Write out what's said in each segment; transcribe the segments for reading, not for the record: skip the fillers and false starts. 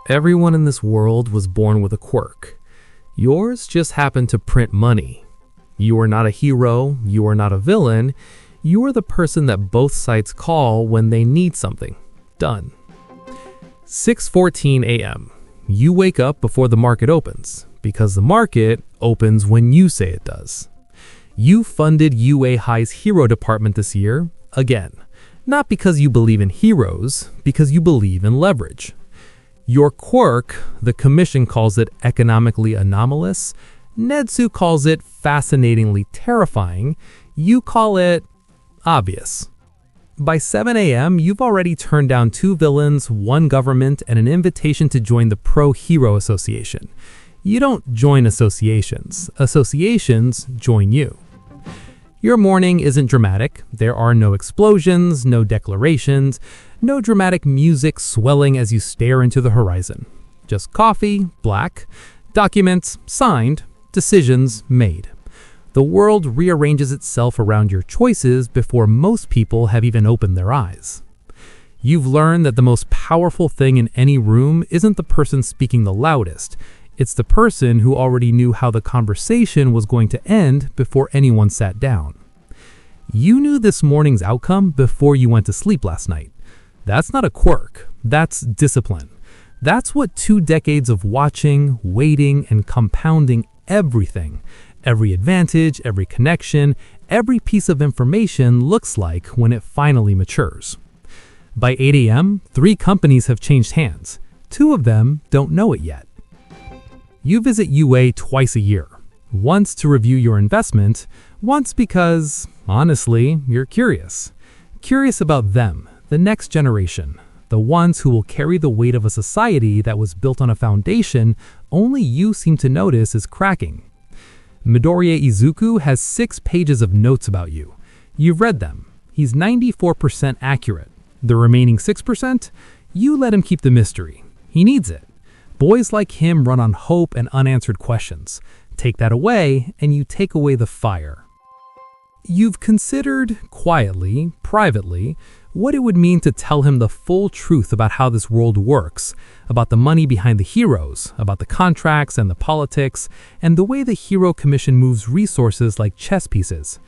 Everyone in this world was born with a quirk. Yours just happened to print money. You are not a hero, you are not a villain, you are the person that both sides call when they need something done. 6:14 a.m. You wake up before the market opens, because the market opens when you say it does. You funded UA High's hero department this year, again. Not because you believe in heroes, because you believe in leverage. Your quirk, the commission calls it economically anomalous. Nedzu calls it fascinatingly terrifying. You call it obvious. By 7 a.m., you've already turned down 2 villains, 1 government, and an invitation to join the Pro Hero Association. You don't join associations. Associations join you. Your morning isn't dramatic. There are no explosions, no declarations, no dramatic music swelling as you stare into the horizon. Just coffee, black, documents signed, decisions made. The world rearranges itself around your choices before most people have even opened their eyes. You've learned that the most powerful thing in any room isn't the person speaking the loudest. It's the person who already knew how the conversation was going to end before anyone sat down. You knew this morning's outcome before you went to sleep last night. That's not a quirk. That's discipline. That's what 2 decades of watching, waiting, and compounding everything, every advantage, every connection, every piece of information looks like when it finally matures. By 8 a.m., 3 companies have changed hands. 2 of them don't know it yet. You visit UA twice a year. Once to review your investment, once because, honestly, you're curious. Curious about them, the next generation, the ones who will carry the weight of a society that was built on a foundation only you seem to notice is cracking. Midoriya Izuku has 6 pages of notes about you. You've read them. He's 94% accurate. The remaining 6%? You let him keep the mystery. He needs it. Boys like him run on hope and unanswered questions. Take that away, and you take away the fire. You've considered, quietly, privately, what it would mean to tell him the full truth about how this world works, about the money behind the heroes, about the contracts and the politics, and the way the Hero Commission moves resources like chess pieces.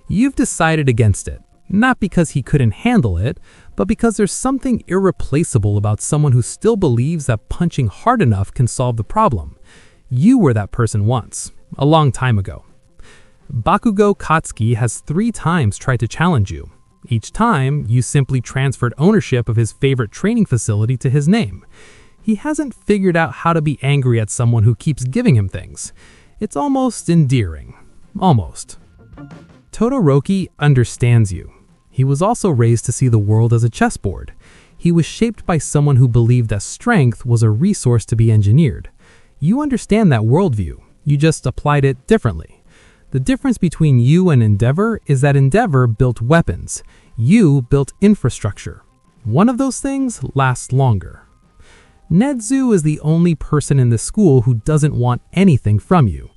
You've decided against it, not because he couldn't handle it, but because there's something irreplaceable about someone who still believes that punching hard enough can solve the problem. You were that person once, a long time ago. Bakugo Katsuki has 3 times tried to challenge you. Each time, you simply transferred ownership of his favorite training facility to his name. He hasn't figured out how to be angry at someone who keeps giving him things. It's almost endearing. Almost. Todoroki understands you. He was also raised to see the world as a chessboard. He was shaped by someone who believed that strength was a resource to be engineered. You understand that worldview. You just applied it differently. The difference between you and Endeavor is that Endeavor built weapons. You built infrastructure. One of those things lasts longer. Nedzu is the only person in this school who doesn't want anything from you.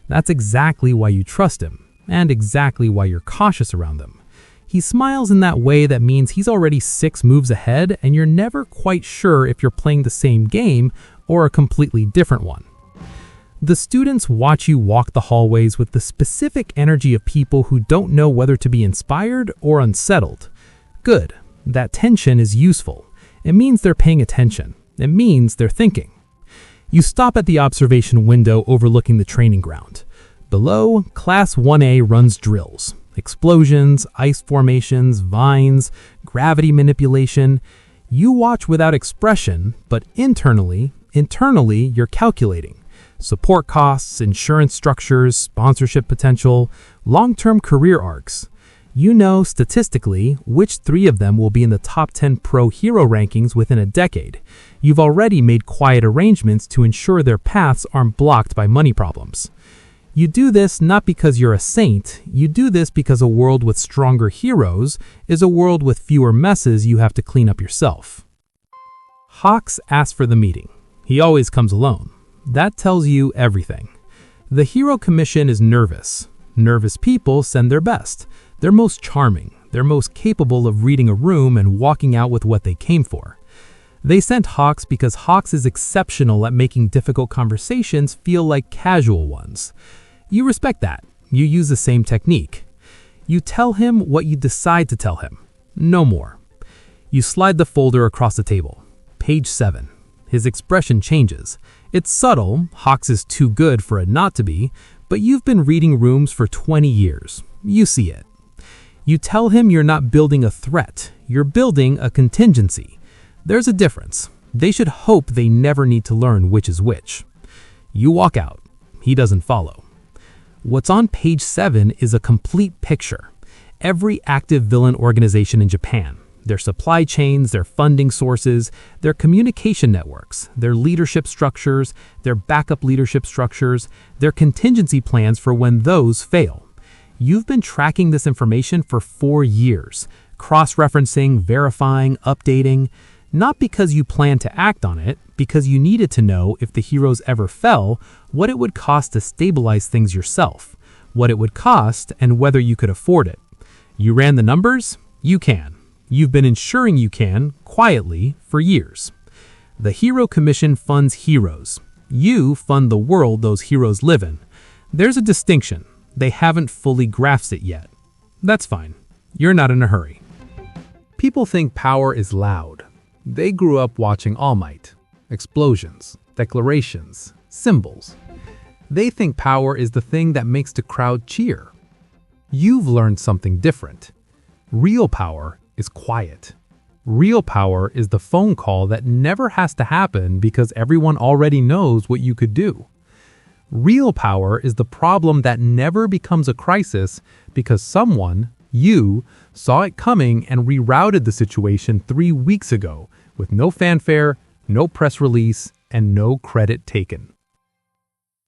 That's exactly why you trust him, and exactly why you're cautious around them. He smiles in that way that means he's already 6 moves ahead, and you're never quite sure if you're playing the same game or a completely different one. The students watch you walk the hallways with the specific energy of people who don't know whether to be inspired or unsettled. Good. That tension is useful. It means they're paying attention. It means they're thinking. You stop at the observation window overlooking the training ground. Below, Class 1A runs drills. Explosions, ice formations, vines, gravity manipulation. You watch without expression, but internally, you're calculating. Support costs, insurance structures, sponsorship potential, long-term career arcs. You know statistically which 3 of them will be in the top 10 pro hero rankings within a decade. You've already made quiet arrangements to ensure their paths aren't blocked by money problems. You do this not because you're a saint, you do this because a world with stronger heroes is a world with fewer messes you have to clean up yourself. Hawks asks for the meeting. He always comes alone. That tells you everything. The Hero Commission is nervous. Nervous people send their best. They're most charming. They're most capable of reading a room and walking out with what they came for. They sent Hawks because Hawks is exceptional at making difficult conversations feel like casual ones. You respect that. You use the same technique. You tell him what you decide to tell him. No more. You slide the folder across the table. Page 7. His expression changes. It's subtle, Hawks is too good for it not to be, but you've been reading rooms for 20 years. You see it. You tell him you're not building a threat, you're building a contingency. There's a difference. They should hope they never need to learn which is which. You walk out. He doesn't follow. What's on page 7 is a complete picture. Every active villain organization in Japan. Their supply chains, their funding sources, their communication networks, their leadership structures, their backup leadership structures, their contingency plans for when those fail. You've been tracking this information for 4 years, cross-referencing, verifying, updating, not because you plan to act on it, because you needed to know if the heroes ever fell, what it would cost to stabilize things yourself, what it would cost, and whether you could afford it. You ran the numbers? You can. You've been ensuring you can, quietly, for years. The Hero Commission funds heroes. You fund the world those heroes live in. There's a distinction. They haven't fully grasped it yet. That's fine. You're not in a hurry. People think power is loud. They grew up watching All Might, explosions, declarations, symbols. They think power is the thing that makes the crowd cheer. You've learned something different. Real power is quiet. Real power is the phone call that never has to happen because everyone already knows what you could do. Real power is the problem that never becomes a crisis because someone, you, saw it coming and rerouted the situation 3 weeks ago with no fanfare, no press release, and no credit taken.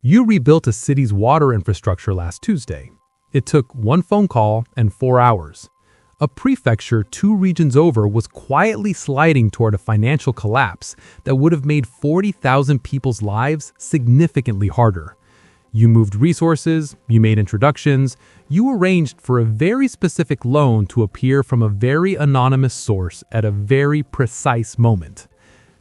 You rebuilt a city's water infrastructure last Tuesday. It took 1 phone call and 4 hours. A prefecture 2 regions over was quietly sliding toward a financial collapse that would have made 40,000 people's lives significantly harder. You moved resources, you made introductions, you arranged for a very specific loan to appear from a very anonymous source at a very precise moment.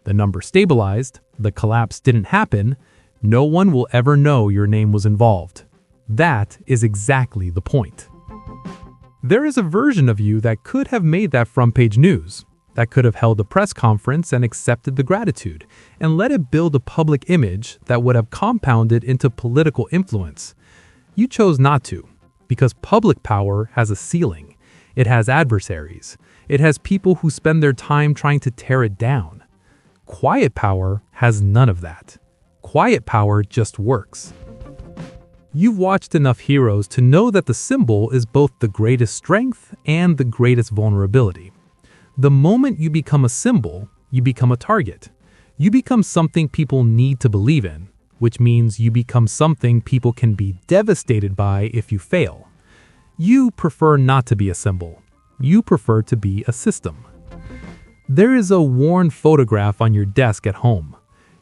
The number stabilized, the collapse didn't happen, no one will ever know your name was involved. That is exactly the point. There is a version of you that could have made that front-page news, that could have held a press conference and accepted the gratitude, and let it build a public image that would have compounded into political influence. You chose not to, because public power has a ceiling. It has adversaries. It has people who spend their time trying to tear it down. Quiet power has none of that. Quiet power just works. You've watched enough heroes to know that the symbol is both the greatest strength and the greatest vulnerability. The moment you become a symbol, you become a target. You become something people need to believe in, which means you become something people can be devastated by if you fail. You prefer not to be a symbol. You prefer to be a system. There is a worn photograph on your desk at home.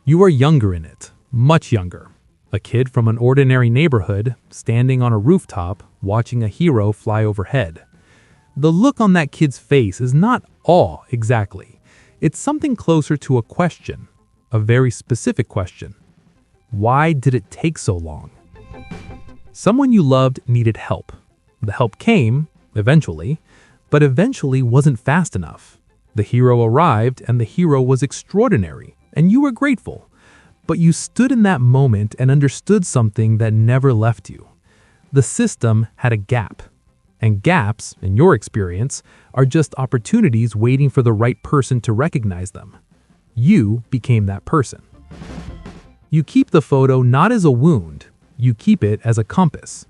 You are younger in it, much younger. A kid from an ordinary neighborhood, standing on a rooftop, watching a hero fly overhead. The look on that kid's face is not awe exactly. It's something closer to a question, a very specific question. Why did it take so long? Someone you loved needed help. The help came, eventually, but eventually wasn't fast enough. The hero arrived and the hero was extraordinary, and you were grateful. But you stood in that moment and understood something that never left you. The system had a gap. And gaps, in your experience, are just opportunities waiting for the right person to recognize them. You became that person. You keep the photo not as a wound, you keep it as a compass,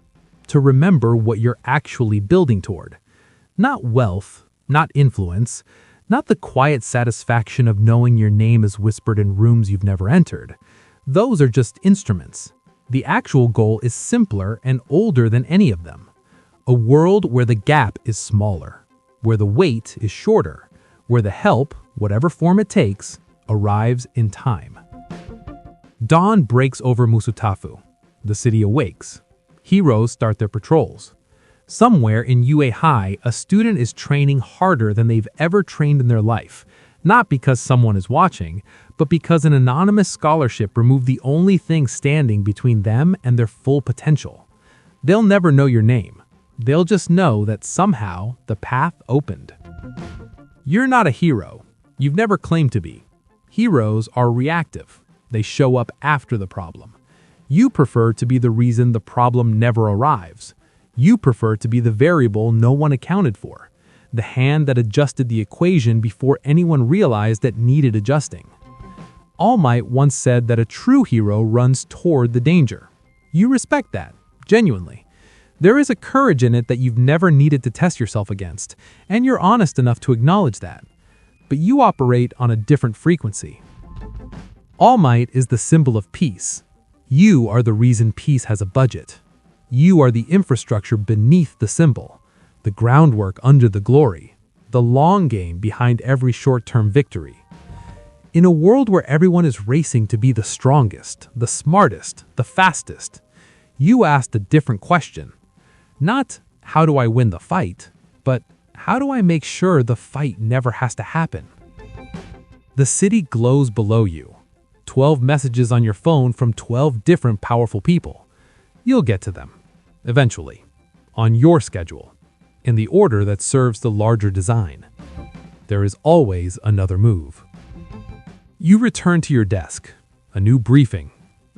to remember what you're actually building toward. Not wealth, not influence, not the quiet satisfaction of knowing your name is whispered in rooms you've never entered. Those are just instruments. The actual goal is simpler and older than any of them. A world where the gap is smaller, where the wait is shorter, where the help, whatever form it takes, arrives in time. Dawn breaks over Musutafu. The city awakes. Heroes start their patrols. Somewhere in UA High, a student is training harder than they've ever trained in their life. Not because someone is watching, but because an anonymous scholarship removed the only thing standing between them and their full potential. They'll never know your name. They'll just know that somehow the path opened. You're not a hero. You've never claimed to be. Heroes are reactive. They show up after the problem. You prefer to be the reason the problem never arrives. You prefer to be the variable no one accounted for, the hand that adjusted the equation before anyone realized that needed adjusting. All Might once said that a true hero runs toward the danger. You respect that, genuinely. There is a courage in it that you've never needed to test yourself against, and you're honest enough to acknowledge that. But you operate on a different frequency. All Might is the symbol of peace. You are the reason peace has a budget. You are the infrastructure beneath the symbol, the groundwork under the glory, the long game behind every short-term victory. In a world where everyone is racing to be the strongest, the smartest, the fastest, you asked a different question. Not, how do I win the fight, but how do I make sure the fight never has to happen? The city glows below you. 12 messages on your phone from 12 different powerful people. You'll get to them, eventually, on your schedule, in the order that serves the larger design. There is always another move. You return to your desk, a new briefing,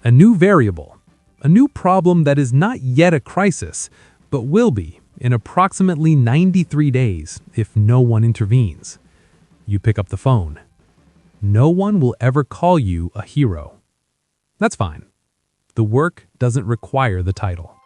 a new variable, a new problem that is not yet a crisis, but will be in approximately 93 days if no one intervenes. You pick up the phone. No one will ever call you a hero. That's fine. The work doesn't require the title.